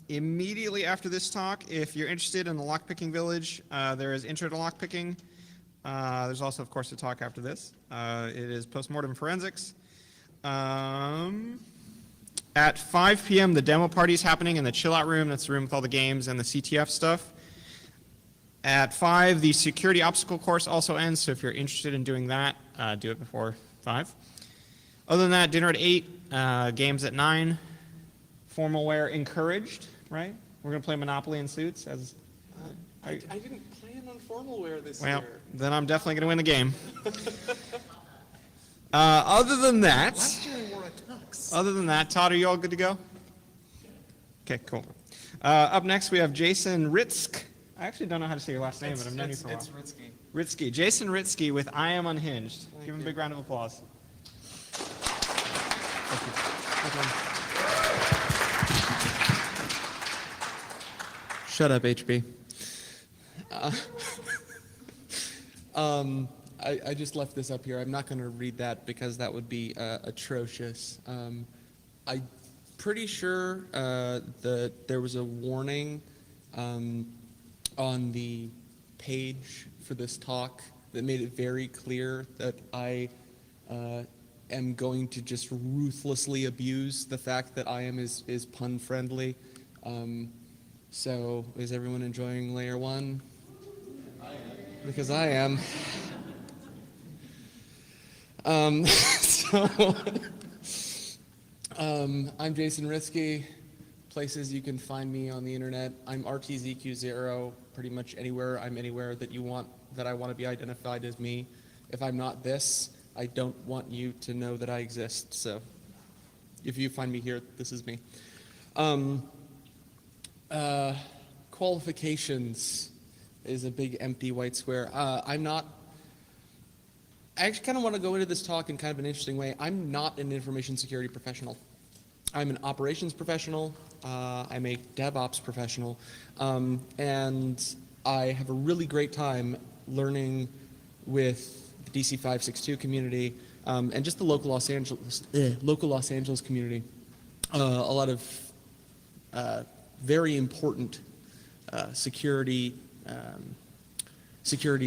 Immediately after this talk, if you're interested in the lockpicking village, there is intro to lockpicking. There's also, of course, a talk after this. It is postmortem forensics. At 5 p.m., the demo party is happening in the chill out room. That's the room with all the games and the CTF stuff. At 5, the security obstacle course also ends, so if you're interested in doing that, do it before 5. Other than that, dinner at 8, games at 9, formal wear encouraged, right? We're going to play Monopoly in suits. I didn't plan on formal wear this well, year. Then I'm definitely going to win the game. Other than that, Last year I wore a tux. Other than that, Todd, are you all good to go? Okay, cool. Up next, we have Jason Ritzke. I actually don't know how to say your last name, but I've known you for a while. It's Ritzke. Ritzke. Jason Ritzke with I Am Unhinged. Give him a big round of applause. Thank you. Shut up, HB. I just left this up here. I'm not going to read that because that would be atrocious. I'm pretty sure that there was a warning on the page for this talk that made it very clear that I am going to just ruthlessly abuse the fact that IAM is pun friendly. So is everyone enjoying LayerOne? Because I am. I'm Jason Ritzke. Places you can find me on the internet. I'm RTZQ0. Pretty much anywhere I'm anywhere that you want, that I want to be identified as me. If I'm not this, I don't want you to know that I exist. So if you find me here, this is me. Qualifications is a big empty white square. I actually kind of want to go into this talk in kind of an interesting way. I'm not an information security professional. I'm an operations professional. I'm a DevOps professional. And I have a really great time learning with the DC562 community and just the local Los Angeles community. A lot of very important security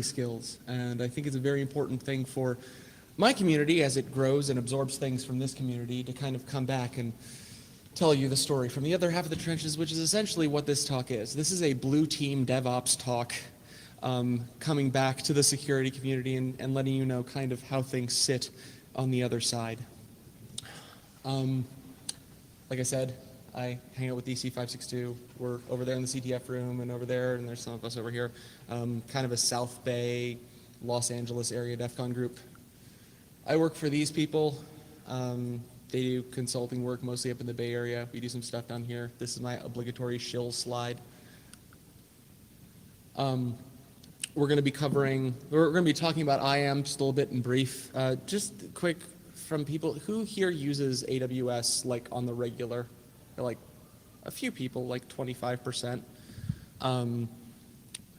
skills, and I think it's a very important thing for my community as it grows and absorbs things from this community to kind of come back and tell you the story from the other half of the trenches, which is essentially what this talk is. This is a blue team DevOps talk coming back to the security community and letting you know kind of how things sit on the other side. Like I said, I hang out with DC562. We're over there in the CTF room and over there, and there's some of us over here. Kind of a South Bay, Los Angeles area DEF CON group. I work for these people. They do consulting work mostly up in the Bay Area. We do some stuff down here. This is my obligatory shill slide. We're going to be talking about IAM just a little bit in brief. Just quick from people, who here uses AWS like on the regular? Like a few people, like 25%.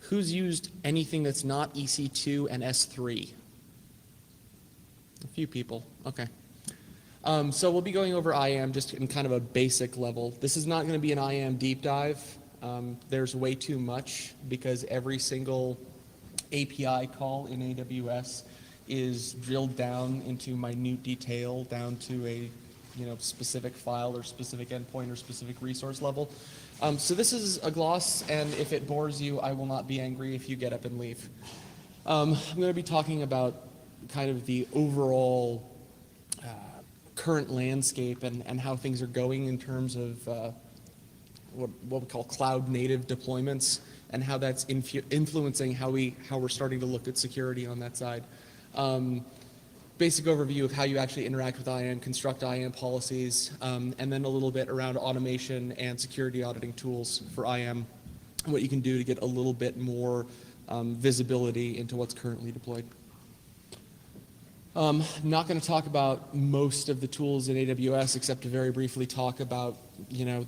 Who's used anything that's not EC2 and S3? A few people, okay. So we'll be going over IAM just in kind of a basic level. This is not going to be an IAM deep dive. There's way too much because every single API call in AWS is drilled down into minute detail, down to a specific file or specific endpoint or specific resource level. So this is a gloss, and if it bores you, I will not be angry if you get up and leave. I'm going to be talking about kind of the overall current landscape and how things are going in terms of what we call cloud native deployments and how that's influencing how we're starting to look at security on that side. Basic overview of how you actually interact with IAM, construct IAM policies, and then a little bit around automation and security auditing tools for IAM, and what you can do to get a little bit more visibility into what's currently deployed. I'm not going to talk about most of the tools in AWS except to very briefly talk about,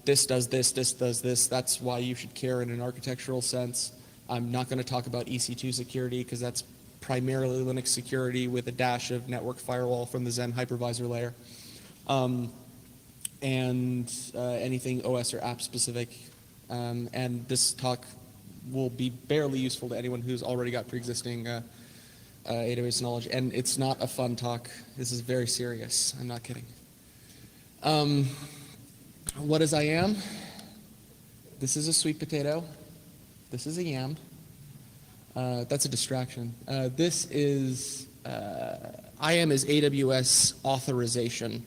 this does this, this does this. That's why you should care in an architectural sense. I'm not going to talk about EC2 security because that's primarily Linux security with a dash of network firewall from the Xen hypervisor layer. and anything OS or app specific. And this talk will be barely useful to anyone who's already got pre-existing AWS knowledge. And it's not a fun talk. This is very serious. I'm not kidding. What is IAM? This is a sweet potato. This is a yam. That's a distraction. This is, IAM is AWS authorization.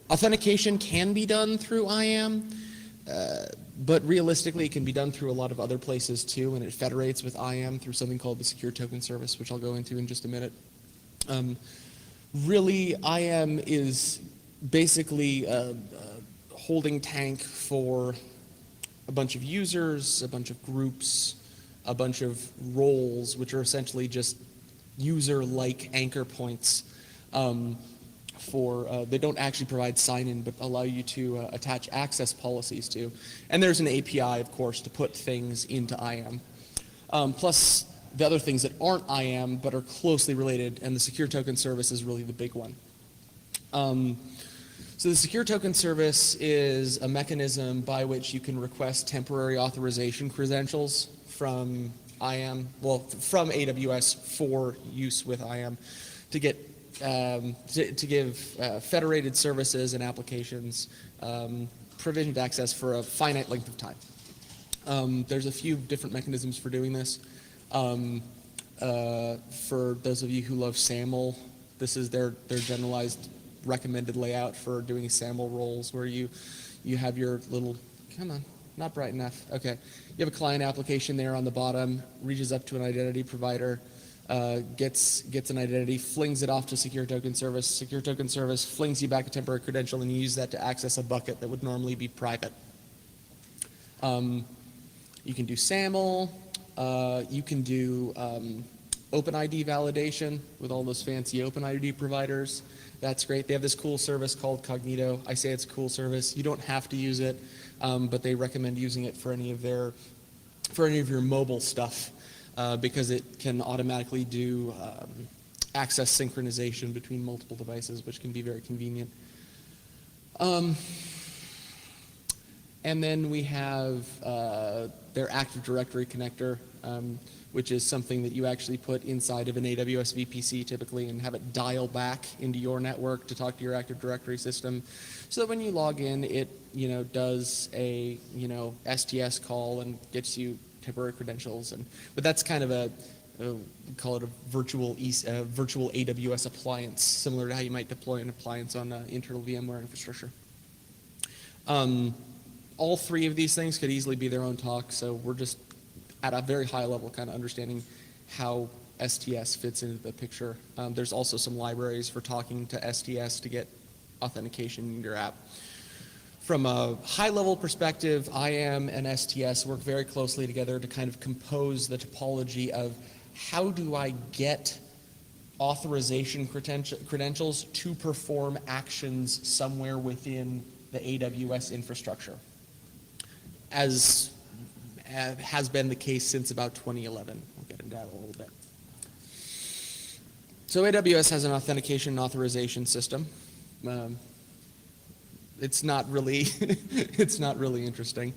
Authentication can be done through IAM, but realistically it can be done through a lot of other places too, and it federates with IAM through something called the Secure Token Service, which I'll go into in just a minute. Really, IAM is basically a holding tank for a bunch of users, a bunch of groups, a bunch of roles, which are essentially just user-like anchor points they don't actually provide sign-in, but allow you to attach access policies to. And there's an API, of course, to put things into IAM. Plus the other things that aren't IAM, but are closely related, and the Secure Token Service is really the big one. So the Secure Token Service is a mechanism by which you can request temporary authorization credentials from IAM, well, from AWS for use with IAM to get to give federated services and applications provisioned access for a finite length of time. There's a few different mechanisms for doing this. For those of you who love SAML, this is their generalized recommended layout for doing SAML roles, where you have your little, come on, not bright enough. Okay, you have a client application there on the bottom, reaches up to an identity provider, gets an identity, flings it off to Secure Token Service. Secure Token Service flings you back a temporary credential, and you use that to access a bucket that would normally be private. You can do SAML. You can do OpenID validation with all those fancy OpenID providers. That's great. They have this cool service called Cognito. I say it's a cool service. You don't have to use it, but they recommend using it for any of your mobile stuff because it can automatically do access synchronization between multiple devices, which can be very convenient. And then we have their Active Directory connector, which is something that you actually put inside of an AWS VPC typically and have it dial back into your network to talk to your Active Directory system, so that when you log in, it does a STS call and gets you temporary credentials. But that's kind of call it a virtual AWS appliance, similar to how you might deploy an appliance on internal VMware infrastructure. All three of these things could easily be their own talk, so we're just at a very high level kind of understanding how STS fits into the picture. There's also some libraries for talking to STS to get authentication in your app. From a high level perspective, IAM and STS work very closely together to kind of compose the topology of how do I get authorization credentials to perform actions somewhere within the AWS infrastructure, as has been the case since about 2011. We'll get into that a little bit. So AWS has an authentication and authorization system. It's not really interesting.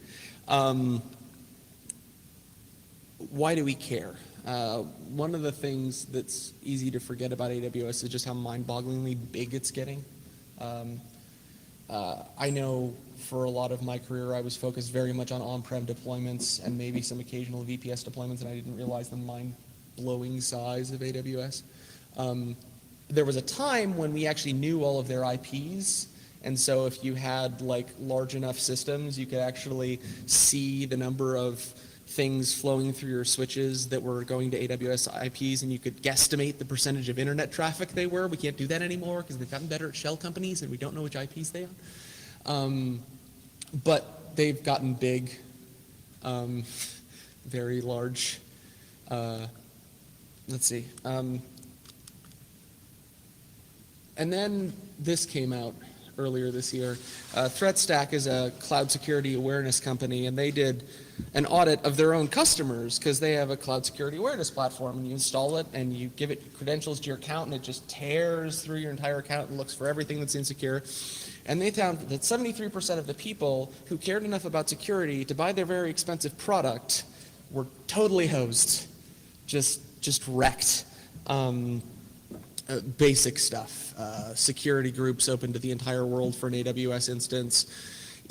Why do we care? One of the things that's easy to forget about AWS is just how mind-bogglingly big it's getting. I know for a lot of my career I was focused very much on on-prem deployments and maybe some occasional VPS deployments, and I didn't realize the mind-blowing size of AWS. There was a time when we actually knew all of their IPs, and so if you had like large enough systems, you could actually see the number of things flowing through your switches that were going to AWS IPs, and you could guesstimate the percentage of internet traffic they were. We can't do that anymore because they've gotten better at shell companies and we don't know which IPs they are. But they've gotten big, very large. Let's see. And then this came out. earlier this year. ThreatStack is a cloud security awareness company, and they did an audit of their own customers because they have a cloud security awareness platform, and you install it and you give it credentials to your account, and it just tears through your entire account and looks for everything that's insecure. And they found that 73% of the people who cared enough about security to buy their very expensive product were totally hosed, just wrecked. Basic stuff, security groups open to the entire world for an AWS instance,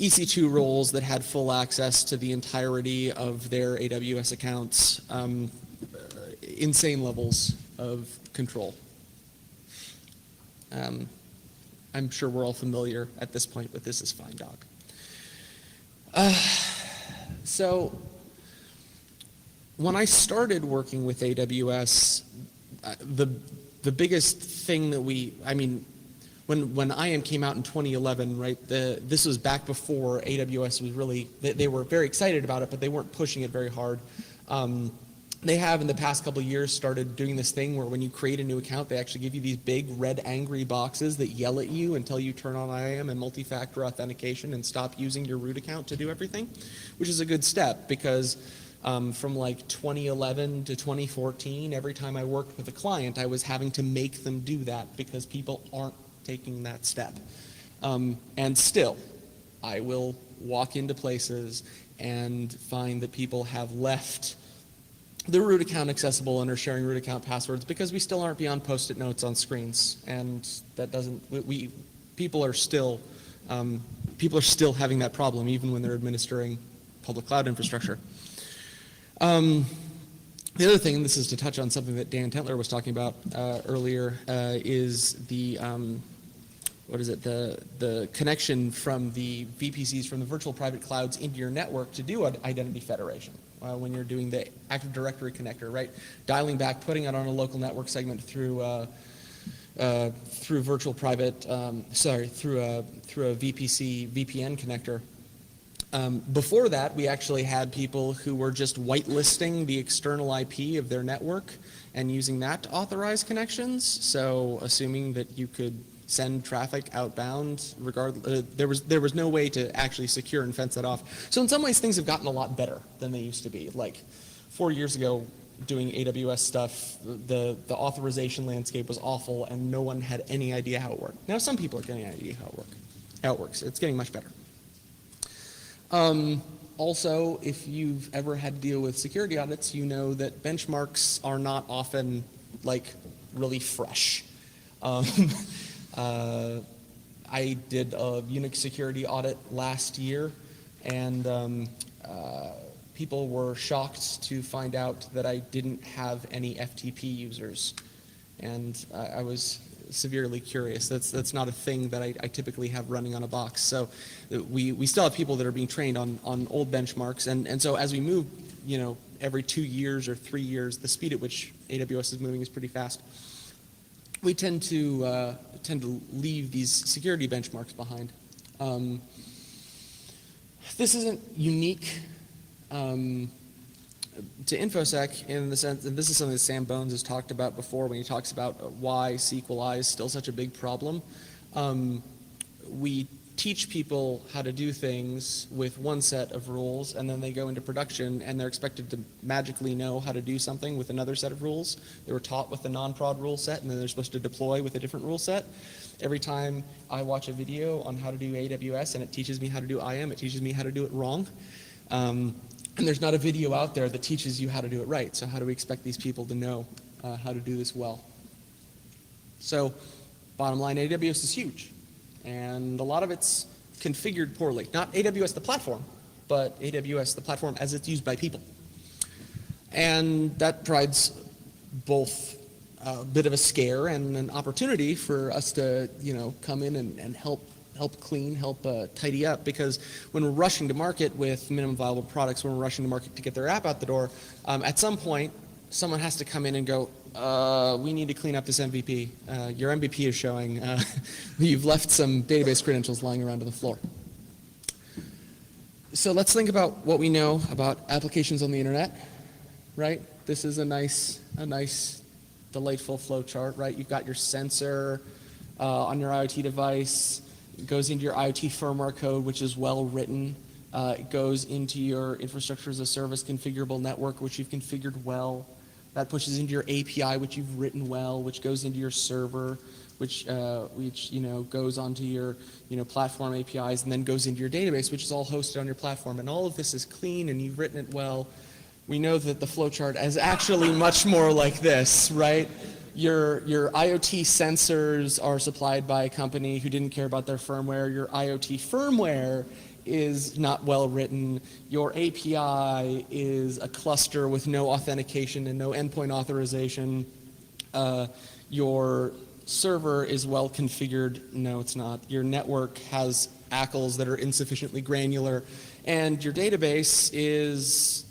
EC2 roles that had full access to the entirety of their AWS accounts, insane levels of control. I'm sure we're all familiar at this point with This Is Fine Dog. So when I started working with AWS, the biggest thing that when IAM came out in 2011, right, this was back before AWS was really, they were very excited about it, but they weren't pushing it very hard. They have in the past couple of years started doing this thing where when you create a new account, they actually give you these big red angry boxes that yell at you until you turn on IAM and multi-factor authentication and stop using your root account to do everything, which is a good step because from like 2011 to 2014, every time I worked with a client, I was having to make them do that because people aren't taking that step. And still, I will walk into places and find that people have left the root account accessible and are sharing root account passwords because we still aren't beyond post-it notes on screens, and that doesn't. People are still having that problem even when they're administering public cloud infrastructure. The other thing, and this is to touch on something that Dan Tentler was talking about earlier, is the the connection from the VPCs, from the virtual private clouds into your network to do identity federation. When you're doing the Active Directory connector, right? Dialing back, putting it on a local network segment through virtual private, through a VPC VPN connector. Before that, we actually had people who were just whitelisting the external IP of their network and using that to authorize connections. So assuming that you could send traffic outbound, there was no way to actually secure and fence that off. So in some ways, things have gotten a lot better than they used to be. Like 4 years ago, doing AWS stuff, the authorization landscape was awful, and no one had any idea how it worked. Now some people are getting an idea how it works. It's getting much better. Also, if you've ever had to deal with security audits, you know that benchmarks are not often like really fresh. I did a Unix security audit last year, and people were shocked to find out that I didn't have any FTP users, and I was severely curious. That's not a thing that I typically have running on a box. So we still have people that are being trained on old benchmarks, and so as we move, every 2 years or 3 years, the speed at which AWS is moving is pretty fast. We tend to leave these security benchmarks behind. This isn't unique to InfoSec in the sense, and this is something that Sam Bones has talked about before when he talks about why SQLi is still such a big problem. We teach people how to do things with one set of rules, and then they go into production and they're expected to magically know how to do something with another set of rules. They were taught with the non-prod rule set, and then they're supposed to deploy with a different rule set. Every time I watch a video on how to do AWS and it teaches me how to do IAM, it teaches me how to do it wrong. And there's not a video out there that teaches you how to do it right. So how do we expect these people to know how to do this well? So bottom line, AWS is huge. And a lot of it's configured poorly. Not AWS the platform, but AWS the platform as it's used by people. And that provides both a bit of a scare and an opportunity for us to, come in and help clean, help tidy up, because when we're rushing to market with minimum viable products, when we're rushing to market to get their app out the door, at some point, someone has to come in and go, we need to clean up this MVP. Your MVP is showing you've left some database credentials lying around on the floor. So let's think about what we know about applications on the internet, right? This is a nice, delightful flow chart, right? You've got your sensor on your IoT device. It goes into your IoT firmware code, which is well written. It goes into your infrastructure as a service configurable network, which you've configured well. That pushes into your API, which you've written well, which goes into your server, which goes onto your platform APIs, and then goes into your database, which is all hosted on your platform. And all of this is clean, and you've written it well. We know that the flowchart is actually much more like this, right? Your IoT sensors are supplied by a company who didn't care about their firmware. Your IoT firmware is not well written. Your API is a cluster with no authentication and no endpoint authorization. Your server is well configured. No, it's not. Your network has ACLs that are insufficiently granular. And your database is,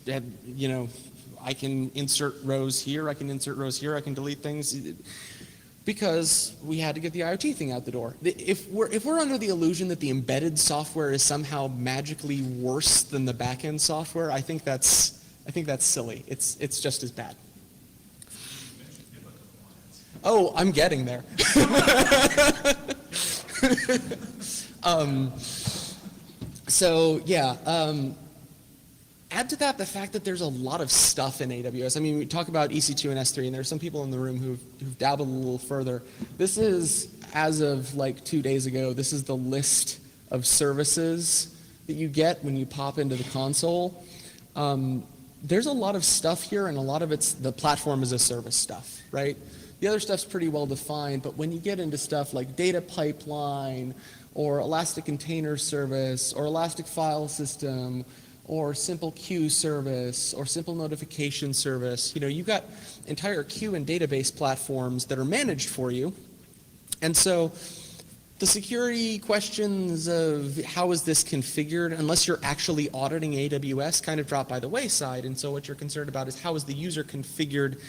I can insert rows here, I can insert rows here, I can delete things, because we had to get the IoT thing out the door. If we're under the illusion that the embedded software is somehow magically worse than the back-end software, I think that's silly. It's just as bad. Oh, I'm getting there. Add to that the fact that there's a lot of stuff in AWS. I mean, we talk about EC2 and S3, and there's some people in the room who've dabbled a little further. This is, as of like 2 days ago, this is the list of services that you get when you pop into the console. There's a lot of stuff here, and a lot of it's the platform as a service stuff, right? The other stuff's pretty well defined, but when you get into stuff like data pipeline, or Elastic Container Service, or Elastic File System, or simple queue service, or simple notification service, you've got entire queue and database platforms that are managed for you. And so the security questions of how is this configured, unless you're actually auditing AWS, kind of drop by the wayside. And so what you're concerned about is how is the user configured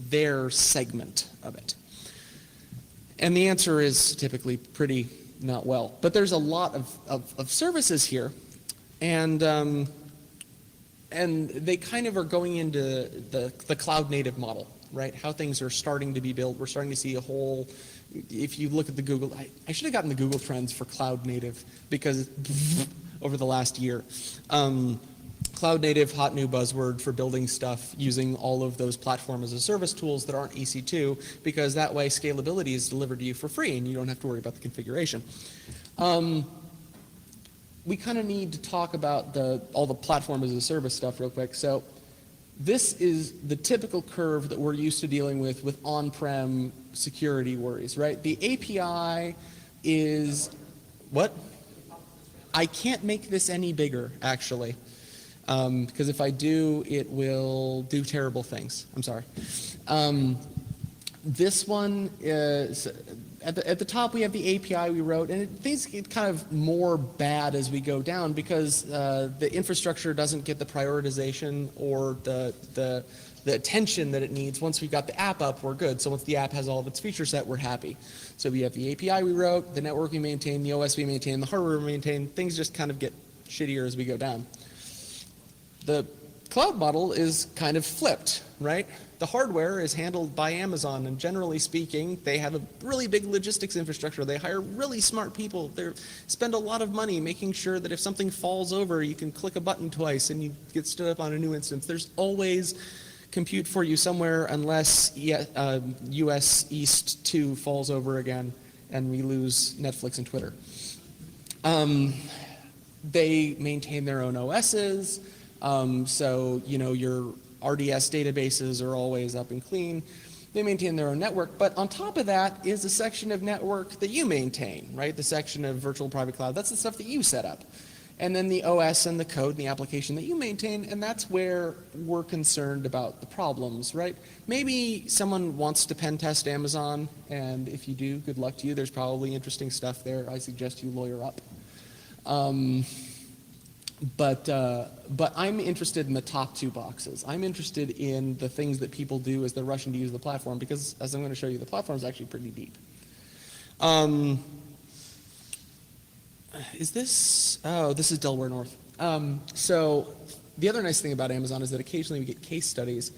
their segment of it. And the answer is typically pretty not well. But there's a lot of services here, and they kind of are going into the cloud native model, right? How things are starting to be built. We're starting to see a whole, if you look at the Google, I should have gotten the Google Trends for cloud native, because over the last year. Cloud native, hot new buzzword for building stuff using all of those platform as a service tools that aren't EC2, because that way scalability is delivered to you for free and you don't have to worry about the configuration. We kind of need to talk about all the platform as a service stuff real quick. So this is the typical curve that we're used to dealing with on-prem security worries, right? The API is, what? I can't make this any bigger, actually. Because if I do, it will do terrible things. I'm sorry. This one is, at the top we have the API we wrote, and things get kind of more bad as we go down, because the infrastructure doesn't get the prioritization or the attention that it needs. Once we've got the app up, we're good. So once the app has all of its feature set, we're happy. So we have the API we wrote, the network we maintain, the OS we maintain, the hardware we maintain. Things just kind of get shittier as we go down. The cloud model is kind of flipped, right? The hardware is handled by Amazon, and generally speaking, they have a really big logistics infrastructure. They hire really smart people. They spend a lot of money making sure that if something falls over, you can click a button twice and you get stood up on a new instance. There's always compute for you somewhere, unless US East 2 falls over again and we lose Netflix and Twitter. They maintain their own OSs. So, your RDS databases are always up and clean. They maintain their own network, but on top of that is a section of network that you maintain, right? The section of virtual private cloud, that's the stuff that you set up. And then the OS and the code and the application that you maintain, and that's where we're concerned about the problems, right? Maybe someone wants to pen test Amazon, and if you do, good luck to you. There's probably interesting stuff there. I suggest you lawyer up. But I'm interested in the top two boxes. I'm interested in the things that people do as they're rushing to use the platform, because as I'm going to show you, the platform is actually pretty deep. Is this? Oh, this is Delaware North. So the other nice thing about Amazon is that occasionally we get case studies.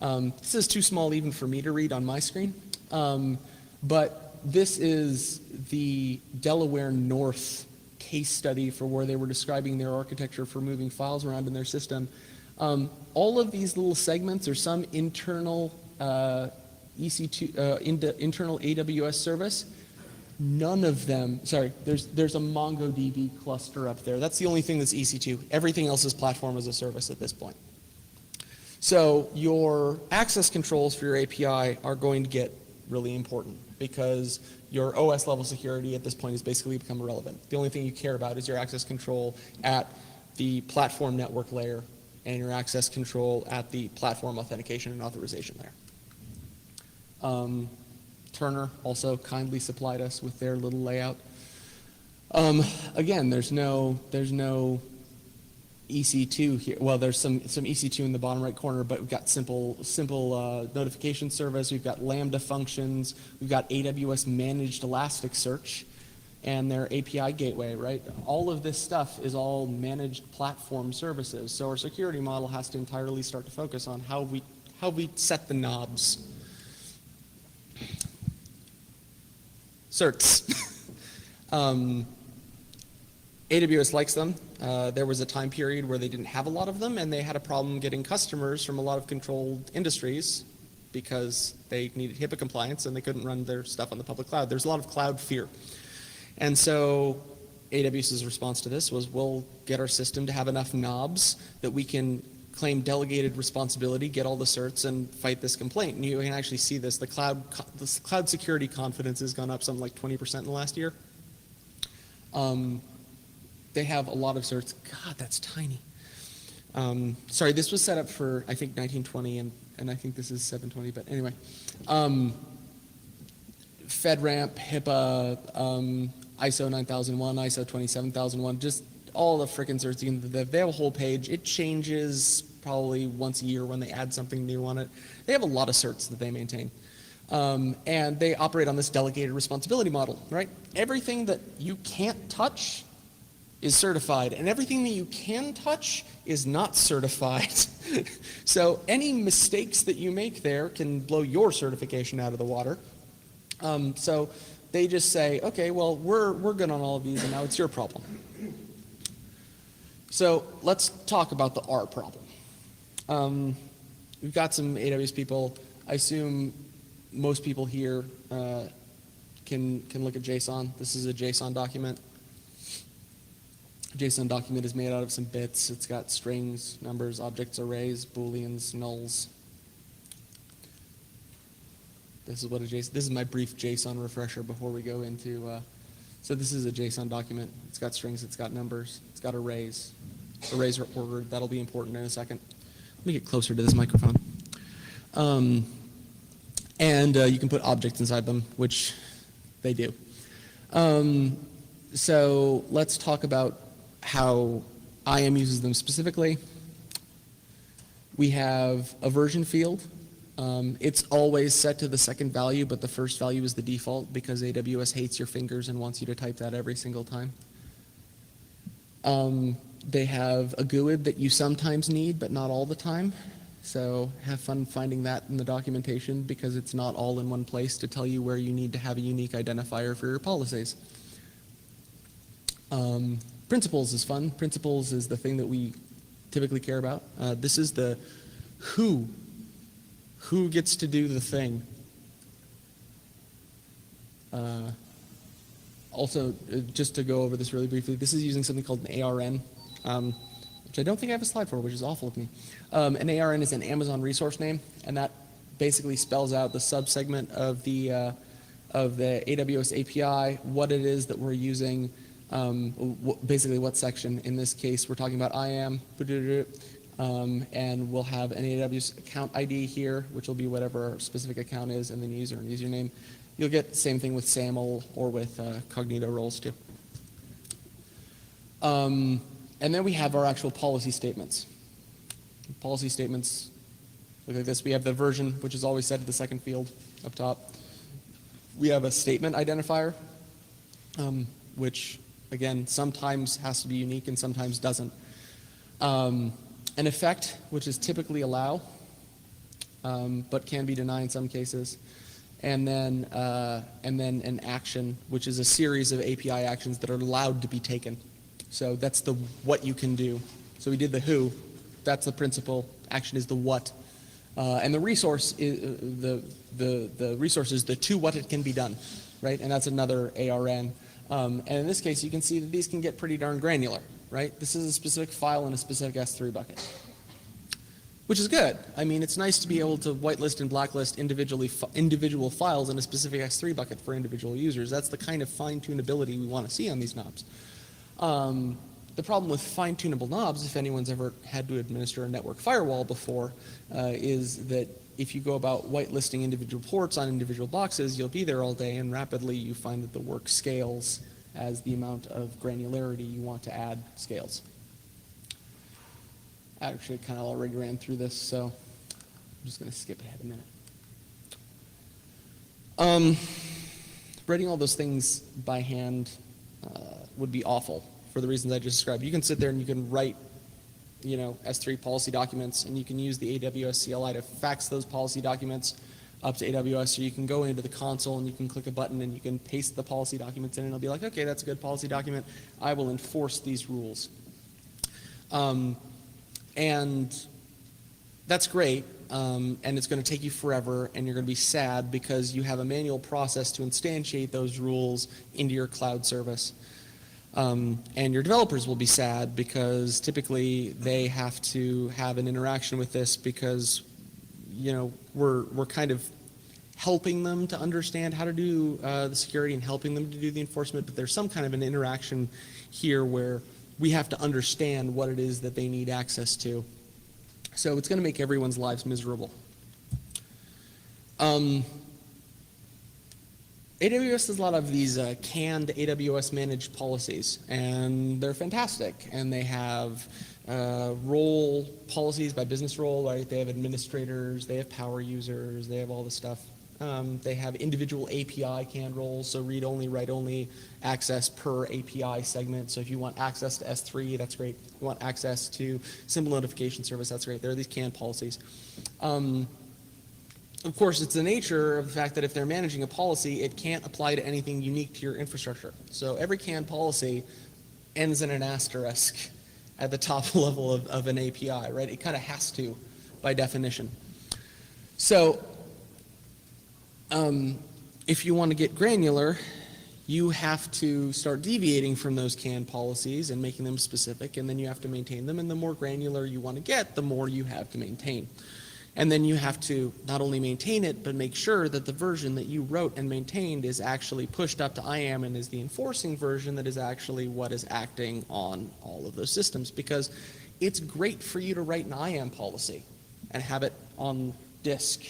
This is too small even for me to read on my screen. But This is the Delaware North case study for where they were describing their architecture for moving files around in their system. All of these little segments are some internal internal AWS service. None of them, sorry, there's a MongoDB cluster up there. That's the only thing that's EC2. Everything else is platform as a service at this point. So your access controls for your API are going to get really important because your OS level security at this point has basically become irrelevant. The only thing you care about is your access control at the platform network layer and your access control at the platform authentication and authorization layer. Turner also kindly supplied us with their little layout. Again, there's no EC2 here. Well, there's some EC2 in the bottom right corner, but we've got simple notification service. We've got Lambda functions. We've got AWS managed Elasticsearch and their API gateway, right? All of this stuff is all managed platform services. So our security model has to entirely start to focus on how we set the knobs. Certs. AWS likes them. There was a time period where they didn't have a lot of them, and they had a problem getting customers from a lot of controlled industries because they needed HIPAA compliance and they couldn't run their stuff on the public cloud. There's a lot of cloud fear. And so AWS's response to this was, we'll get our system to have enough knobs that we can claim delegated responsibility, get all the certs, and fight this complaint. And you can actually see this. The cloud security confidence has gone up something like 20% in the last year. They have a lot of certs. God, that's tiny. Sorry, this was set up for, I think, 1920, and I think this is 720, but anyway. FedRAMP, HIPAA, ISO 9001, ISO 27001, just all the frickin' certs. They have a whole page. It changes probably once a year when they add something new on it. They have a lot of certs that they maintain. And they operate on this delegated responsibility model, right? Everything that you can't touch is certified, and everything that you can touch is not certified. So any mistakes that you make there can blow your certification out of the water. So they just say, okay, well, we're good on all of these, and now it's your problem. So let's talk about the R problem. We've got some AWS people. I assume most people here can look at JSON. This is a JSON document. A JSON document is made out of some bits. It's got strings, numbers, objects, arrays, booleans, nulls. This is what a JSON. This is my brief JSON refresher before we go into. So this is a JSON document. It's got strings. It's got numbers. It's got arrays. Arrays are ordered. That'll be important in a second. Let me get closer to this microphone. And you can put objects inside them, which they do. So let's talk about how IAM uses them specifically. We have a version field. It's always set to the second value, but the first value is the default because AWS hates your fingers and wants you to type that every single time. They have a GUID that you sometimes need, but not all the time. So have fun finding that in the documentation because it's not all in one place to tell you where you need to have a unique identifier for your policies. Principles is fun. Principles is the thing that we typically care about. This is the who gets to do the thing. Also, just to go over this really briefly, this is using something called an ARN, which I don't think I have a slide for, which is awful of me. An ARN is an Amazon resource name, and that basically spells out the subsegment of the AWS API, what it is that we're using, basically what section. In this case, we're talking about IAM, and we'll have an AWS account ID here, which will be whatever our specific account is, and then user and username. You'll get the same thing with SAML or with Cognito roles too. And then we have our actual policy statements. Policy statements look like this. We have the version, which is always set to the second field up top. We have a statement identifier, which, again, sometimes has to be unique and sometimes doesn't. An effect, which is typically allow, but can be denied in some cases. and then an action, which is a series of API actions that are allowed to be taken. So that's the what you can do. So we did the who, that's the principal. Action is the what, and the resource is the resource is the to what it can be done, right? And that's another ARN. And in this case, you can see that these can get pretty darn granular, right? This is a specific file in a specific S3 bucket, which is good. I mean, it's nice to be able to whitelist and blacklist individual files in a specific S3 bucket for individual users. That's the kind of fine-tunability we want to see on these knobs. The problem with fine-tunable knobs, if anyone's ever had to administer a network firewall before, is that if you go about whitelisting individual ports on individual boxes, you'll be there all day, and rapidly you find that the work scales as the amount of granularity you want to add scales. I actually kind of already ran through this, so I'm just going to skip ahead a minute. Writing all those things by hand would be awful for the reasons I just described. You can sit there and you can write, you know, S3 policy documents, and you can use the AWS CLI to fax those policy documents up to AWS, or you can go into the console and you can click a button and you can paste the policy documents in, and it'll be like, okay, that's a good policy document. I will enforce these rules. And that's great, and it's going to take you forever, and you're going to be sad because you have a manual process to instantiate those rules into your cloud service. And your developers will be sad because typically they have to have an interaction with this because, you know, we're kind of helping them to understand how to do the security and helping them to do the enforcement, but there's some kind of an interaction here where we have to understand what it is that they need access to. So it's going to make everyone's lives miserable. AWS has a lot of these canned AWS managed policies, and they're fantastic. And they have role policies by business role, right? They have administrators, they have power users, they have all this stuff. They have individual API canned roles, so read only, write only, access per API segment. So if you want access to S3, that's great. If you want access to simple notification service, that's great. There are these canned policies. Of course, it's the nature of the fact that if they're managing a policy, it can't apply to anything unique to your infrastructure. So every canned policy ends in an asterisk at the top level of an API, right? It kind of has to, by definition. So if you want to get granular, you have to start deviating from those canned policies and making them specific, and then you have to maintain them, and the more granular you want to get, the more you have to maintain. And then you have to not only maintain it, but make sure that the version that you wrote and maintained is actually pushed up to IAM and is the enforcing version that is actually what is acting on all of those systems. Because it's great for you to write an IAM policy and have it on disk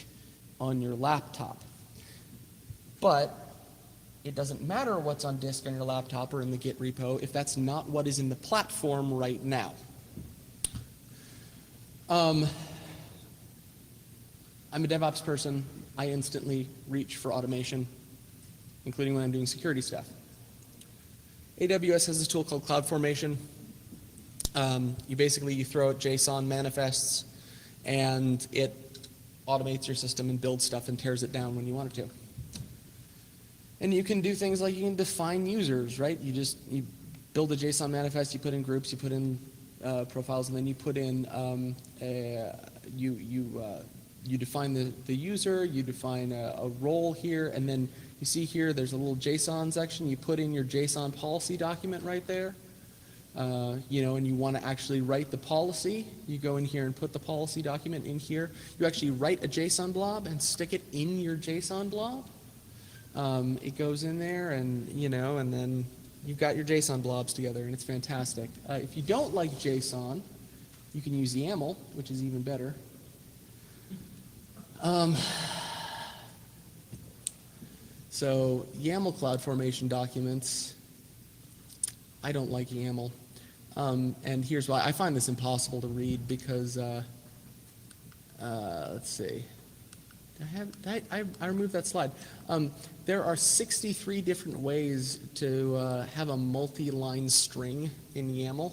on your laptop. But it doesn't matter what's on disk on your laptop or in the Git repo if that's not what is in the platform right now. I'm a DevOps person. I instantly reach for automation, including when I'm doing security stuff. AWS has this tool called CloudFormation. You throw out JSON manifests, and it automates your system and builds stuff and tears it down when you want it to. And you can do things like you can define users, right? You build a JSON manifest, you put in groups, you put in profiles, and then you put in you define the user, you define a role here, and then you see here there's a little JSON section. You put in your JSON policy document right there, and you want to actually write the policy. You go in here and put the policy document in here. You actually write a JSON blob and stick it in your JSON blob. It goes in there, and and then you've got your JSON blobs together, and it's fantastic. If you don't like JSON, you can use YAML, which is even better. So YAML CloudFormation documents, I don't like YAML. And here's why. I find this impossible to read because, let's see. I removed that slide. There are 63 different ways to have a multi-line string in YAML,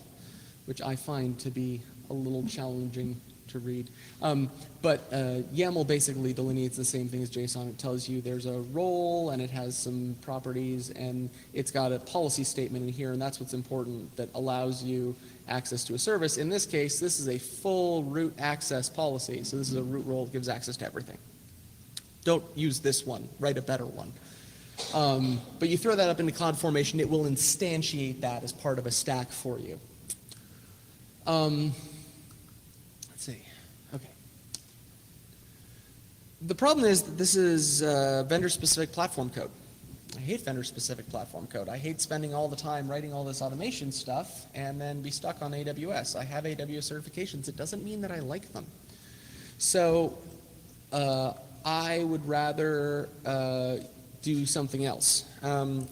which I find to be a little challenging to read. But YAML basically delineates the same thing as JSON. It tells you there's a role and it has some properties and it's got a policy statement in here, and that's what's important, that allows you access to a service. In this case, this is a full root access policy. So this is a root role that gives access to everything. Don't use this one, write a better one. But you throw that up into CloudFormation, it will instantiate that as part of a stack for you. Let's see, okay. The problem is that this is vendor-specific platform code. I hate vendor-specific platform code. I hate spending all the time writing all this automation stuff and then be stuck on AWS. I have AWS certifications. It doesn't mean that I like them. So I would rather do something else.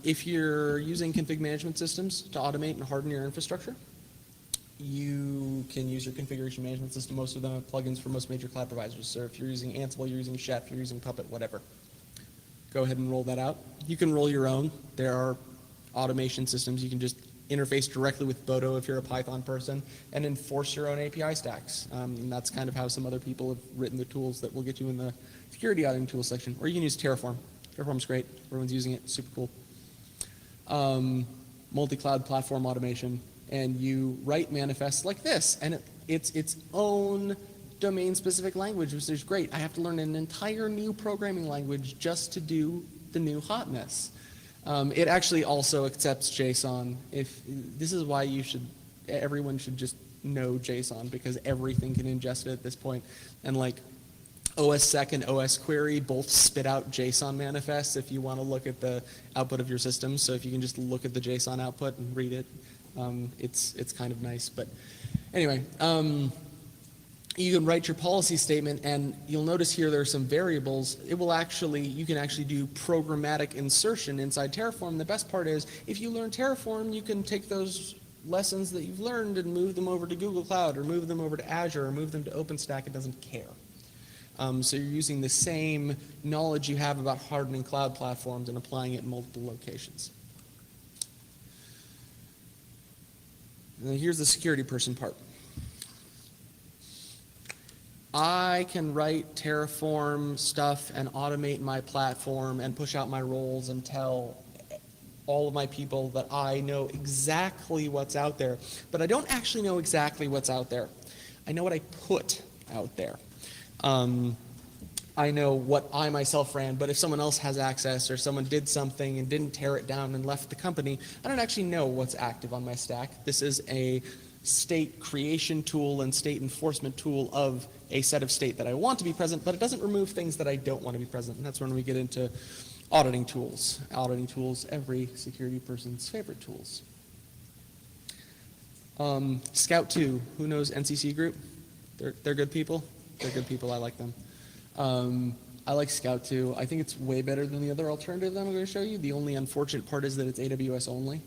If you're using config management systems to automate and harden your infrastructure, you can use your configuration management system. Most of them have plugins for most major cloud providers. So if you're using Ansible, you're using Chef, you're using Puppet, whatever. Go ahead and roll that out. You can roll your own. There are automation systems. You can just interface directly with Bodo if you're a Python person and enforce your own API stacks. And that's kind of how some other people have written the tools that we'll get you in the security auditing tools section. Or you can use Terraform. Terraform's great. Everyone's using it. Super cool. Multi-cloud platform automation. And you write manifests like this. And it's its own domain-specific language, which is great. I have to learn an entire new programming language just to do the new hotness. It actually also accepts JSON. This is why everyone should just know JSON, because everything can ingest it at this point. And like OSSec and OSQuery both spit out JSON manifests if you want to look at the output of your system. So if you can just look at the JSON output and read it, it's kind of nice. But anyway, you can write your policy statement, and you'll notice here there are some variables. You can actually do programmatic insertion inside Terraform. The best part is, if you learn Terraform, you can take those lessons that you've learned and move them over to Google Cloud, or move them over to Azure, or move them to OpenStack. It doesn't care. So you're using the same knowledge you have about hardening cloud platforms and applying it in multiple locations. And here's the security person part. I can write Terraform stuff and automate my platform and push out my roles and tell all of my people that I know exactly what's out there. But I don't actually know exactly what's out there. I know what I put out there. I know what I myself ran, but if someone else has access or someone did something and didn't tear it down and left the company, I don't actually know what's active on my stack. This is a state creation tool and state enforcement tool of a set of state that I want to be present, but it doesn't remove things that I don't want to be present. And that's when we get into auditing tools. Auditing tools, every security person's favorite tools. Scout 2, who knows NCC Group? They're good people. They're good people. I like them. I like Scout 2. I think it's way better than the other alternative that I'm going to show you. The only unfortunate part is that it's AWS only.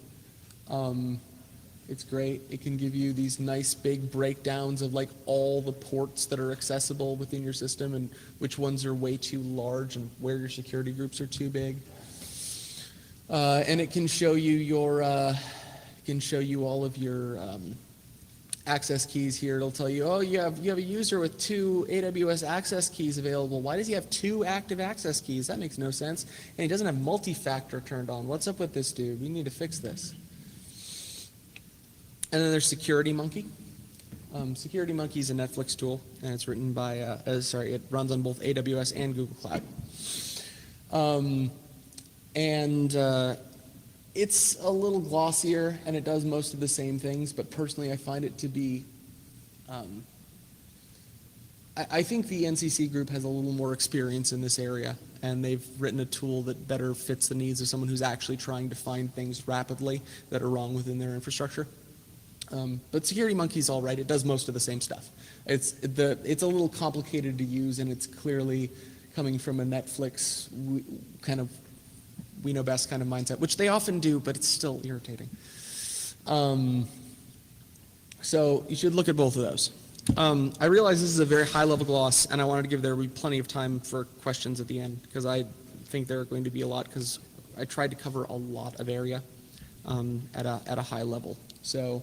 It's great. It can give you these nice big breakdowns of like all the ports that are accessible within your system and which ones are way too large and where your security groups are too big. And it can show you all of your access keys here. It'll tell you, oh, you have a user with 2 AWS access keys available. Why does he have 2 active access keys? That makes no sense. And he doesn't have multi-factor turned on. What's up with this dude? We need to fix this. And then there's Security Monkey. Security Monkey is a Netflix tool, and it's written by, it runs on both AWS and Google Cloud. It's a little glossier, and it does most of the same things, but personally I find it to be, I think the NCC group has a little more experience in this area, and they've written a tool that better fits the needs of someone who's actually trying to find things rapidly that are wrong within their infrastructure. But Security Monkey's all right. It does most of the same stuff. It's a little complicated to use, and it's clearly coming from a Netflix kind of we know best kind of mindset, which they often do, but it's still irritating. So you should look at both of those. I realize this is a very high-level gloss, and I wanted to give there plenty of time for questions at the end, because I think there are going to be a lot, because I tried to cover a lot of area at a high level. So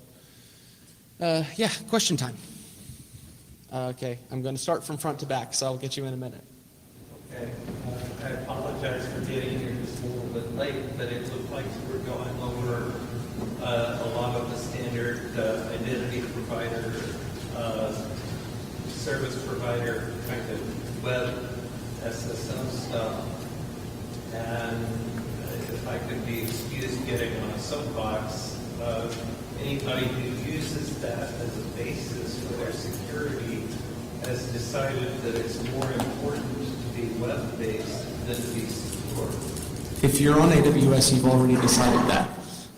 yeah, question time. Okay, I'm going to start from front to back, so I'll get you in a minute. Okay, I apologize for getting here just a little bit late, but it looked like you were going over a lot of the standard identity provider, service provider kind of web SSO stuff. And if I could be excused getting on a soapbox, anybody who uses that as a basis for their security has decided that it's more important to be web-based than to be secure. If you're on AWS, you've already decided that.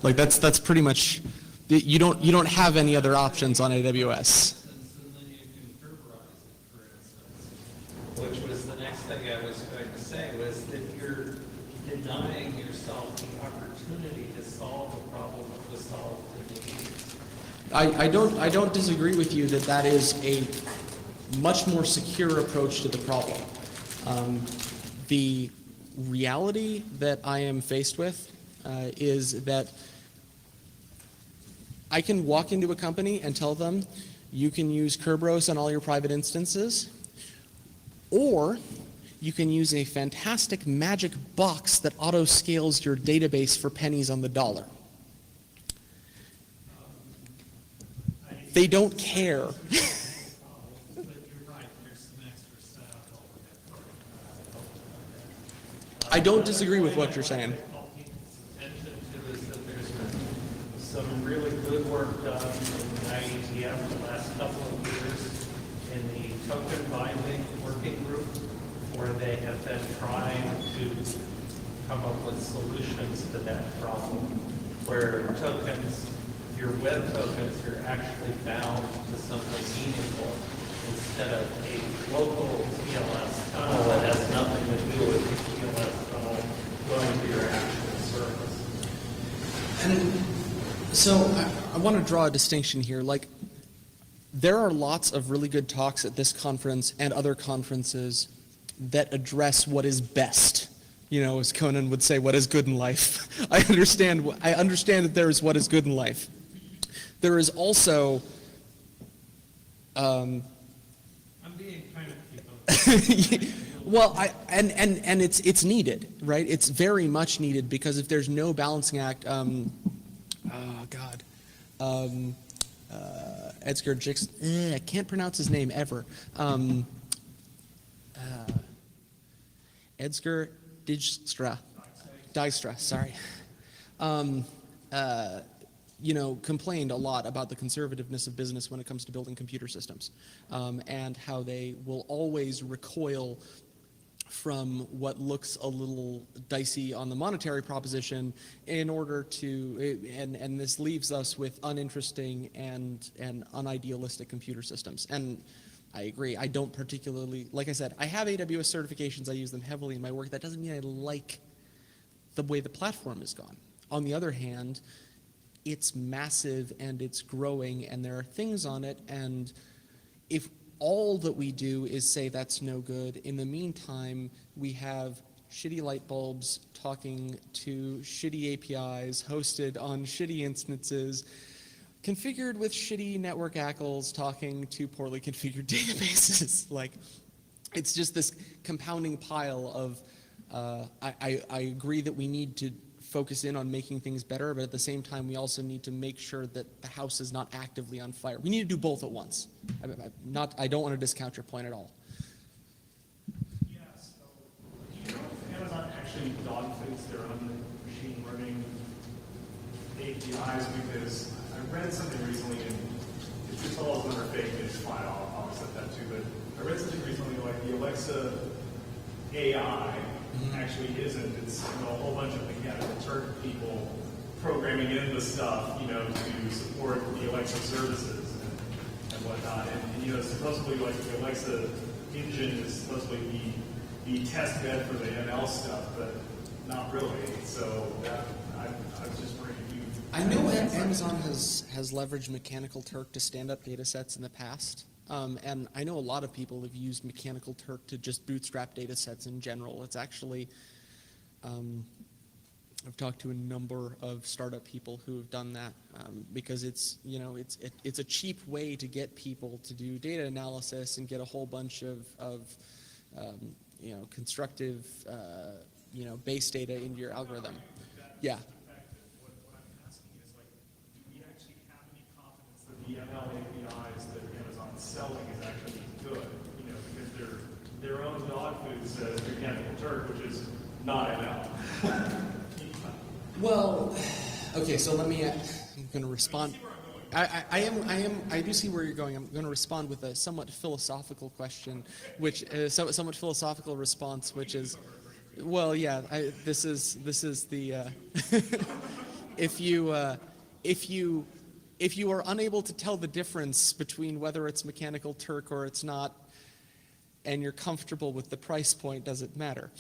Like that's pretty much, you don't have any other options on AWS. And then you can Kerberize it, for instance, which was the next thing I was going to say, was that you're denying yourself the opportunity to solve a problem that was solved in the east. I don't disagree with you that that is a much more secure approach to the problem. The reality that I am faced with is that I can walk into a company and tell them, you can use Kerberos on all your private instances, or you can use a fantastic magic box that auto-scales your database for pennies on the dollar. They don't care. I don't disagree with what you're saying. Attention to is that there's been some really good work done in IAM the last couple of years in the token binding working group, where they have been trying to come up with solutions to that problem, where tokens, your web tokens, are actually bound to something meaningful instead of a local TLS tunnel that has nothing to do with the TLS tunnel going to your actual service. And so I want to draw a distinction here. Like, there are lots of really good talks at this conference and other conferences that address what is best. You know, as Conan would say, what is good in life. I understand that there is what is good in life. There is also I'm being kind of well, and it's needed, right? It's very much needed, because if there's no balancing act, Edgar Jix, I can't pronounce his name ever. Edgar Dijkstra, sorry. You know, complained a lot about the conservativeness of business when it comes to building computer systems, and how they will always recoil from what looks a little dicey on the monetary proposition in order to, and this leaves us with uninteresting and unidealistic computer systems. And I agree. I don't particularly, like I said, I have AWS certifications. I use them heavily in my work. That doesn't mean I like the way the platform has gone. On the other hand, it's massive and it's growing and there are things on it, and if all that we do is say that's no good, in the meantime we have shitty light bulbs talking to shitty APIs hosted on shitty instances configured with shitty network ACLs talking to poorly configured databases. Like, it's just this compounding pile of I agree that we need to focus in on making things better, but at the same time, we also need to make sure that the house is not actively on fire. We need to do both at once. I don't want to discount your point at all. Yeah, so do you know if Amazon actually dogfigs their own machine learning APIs? Because I read something recently, and if you tell us when they're fake, it's fine, I'll accept that too, but I read something recently like the Alexa AI actually isn't. It's, you know, a whole bunch of mechanical Turk people programming in the stuff, you know, to support the Alexa services and whatnot. And, you know, supposedly like the Alexa engine is supposedly the test bed for the ML stuff, but not really. So I was just wondering if you... I know Amazon has leveraged Mechanical Turk to stand up data sets in the past. And I know a lot of people have used Mechanical Turk to just bootstrap data sets in general. It's actually, I've talked to a number of startup people who have done that because it's a cheap way to get people to do data analysis and get a whole bunch of constructive base data into your algorithm. Yeah. What I'm asking is, like, do we actually have any confidence that the ML APIs that Amazon's selling is actually good? Because their own dog food says mechanical Turk, which is not ML. Well, okay, so I'm going to respond. I do see where you're going. I'm going to respond with a somewhat philosophical question, which somewhat philosophical response, which is, well, yeah, this is the if you are unable to tell the difference between whether it's mechanical Turk or it's not, and you're comfortable with the price point, does it matter?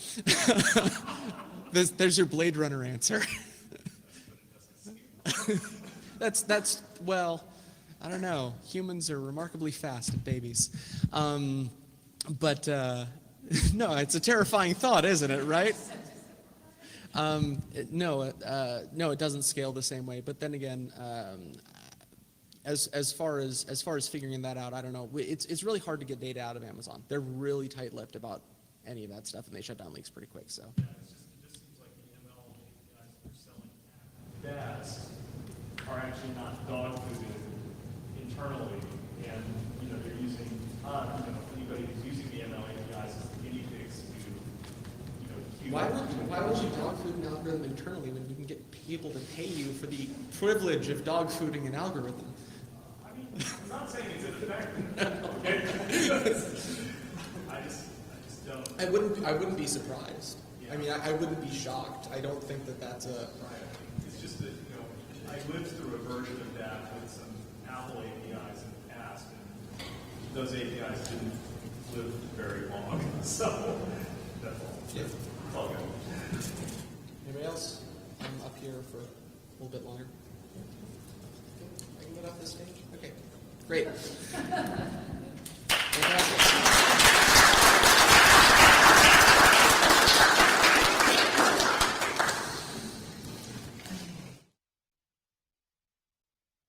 There's your Blade Runner answer. That's well, I don't know. Humans are remarkably fast at babies, but no, it's a terrifying thought, isn't it? Right? No, it doesn't scale the same way. But then again, as far as figuring that out, I don't know. It's really hard to get data out of Amazon. They're really tight-lipped about any of that stuff, and they shut down leaks pretty quick. So. Yeah, it just seems like the ML APIs that they're selling at best are actually not dog fooded internally, and they're using anybody who's using the ML APIs as the guinea pigs to Why would you dog food an algorithm internally when you can get people to pay you for the privilege of dog fooding an algorithm? I mean, I'm not saying it's ineffective. I just don't. I wouldn't be surprised. I mean, I wouldn't be shocked. I don't think that that's a. It's just that I lived through a version of that with some Apple APIs in the past, and those APIs didn't live very long. So that's all. Yeah. It's all good. Anybody else? I'm up here for a little bit longer. I can get off this stage? Okay. Great. Fantastic.